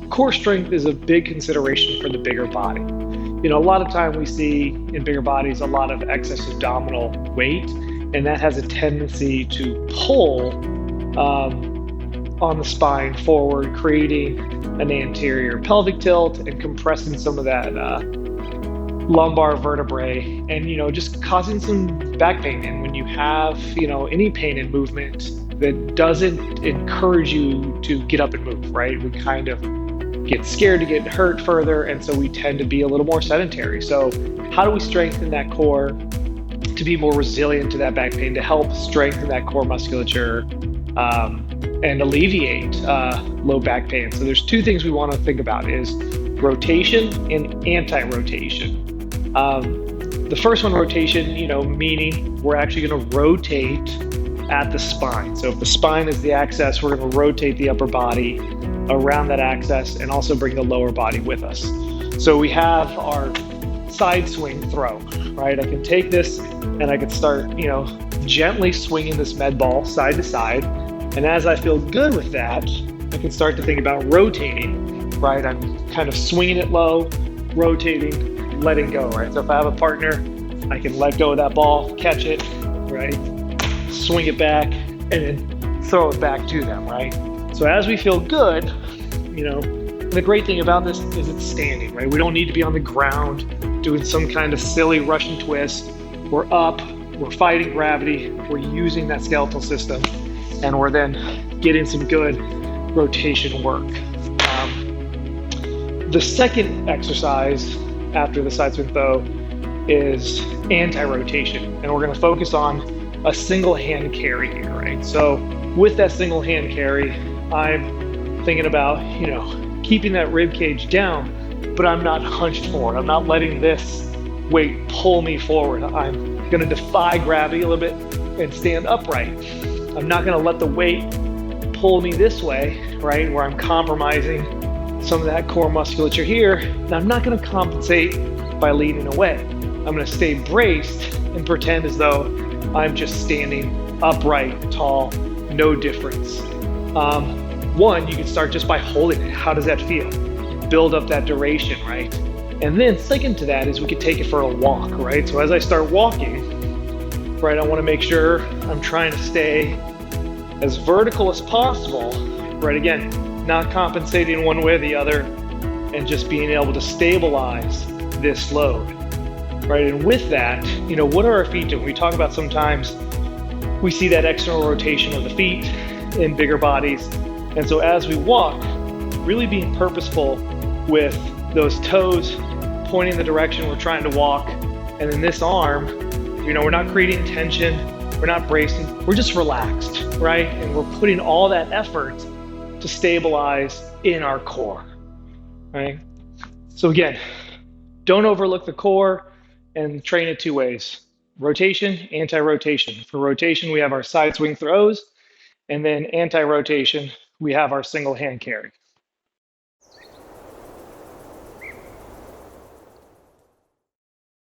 core strength is a big consideration for the bigger body. A lot of time we see in bigger bodies a lot of excess abdominal weight, and that has a tendency to pull on the spine forward, creating an anterior pelvic tilt and compressing some of that lumbar vertebrae, and just causing some back pain. And when you have any pain in movement that doesn't encourage you to get up and move, right? We kind of get scared to get hurt further, and so we tend to be a little more sedentary. So how do we strengthen that core to be more resilient to that back pain, to help strengthen that core musculature and alleviate low back pain? So there's two things we want to think about: is rotation and anti-rotation. The first one, rotation, meaning we're actually going to rotate at the spine. So if the spine is the axis, we're going to rotate the upper body around that axis and also bring the lower body with us. So we have our side swing throw, right? I can take this and I can start, gently swinging this med ball side to side. And as I feel good with that, I can start to think about rotating, right? I'm kind of swinging it low, rotating, letting go, right? So if I have a partner, I can let go of that ball, catch it, right? Swing it back, and then throw it back to them, right? So as we feel good, the great thing about this is it's standing, right? We don't need to be on the ground doing some kind of silly Russian twist. We're up, we're fighting gravity, we're using that skeletal system, and we're then getting some good rotation work. The second exercise after the side swing throw is anti-rotation, and we're going to focus on a single hand carry here, right? So with that single hand carry, I'm thinking about, keeping that rib cage down, but I'm not hunched forward. I'm not letting this weight pull me forward. I'm going to defy gravity a little bit and stand upright. I'm not going to let the weight pull me this way, right, where I'm compromising some of that core musculature here. And I'm not going to compensate by leaning away. I'm going to stay braced and pretend as though I'm just standing upright, tall, no difference. One, you can start just by holding it. How does that feel? Build up that duration, right? And then second to that is we could take it for a walk, right? So as I start walking, right, I want to make sure I'm trying to stay as vertical as possible, right? Again, not compensating one way or the other, and just being able to stabilize this load, right? And with that, what are our feet doing? We talk about sometimes we see that external rotation of the feet in bigger bodies. And so as we walk, really being purposeful with those toes pointing the direction we're trying to walk. And then this arm, we're not creating tension, we're not bracing, we're just relaxed, right? And we're putting all that effort to stabilize in our core, right? So again, don't overlook the core and train it two ways: rotation, anti-rotation. For rotation, we have our side swing throws, and then anti-rotation, we have our single hand carry.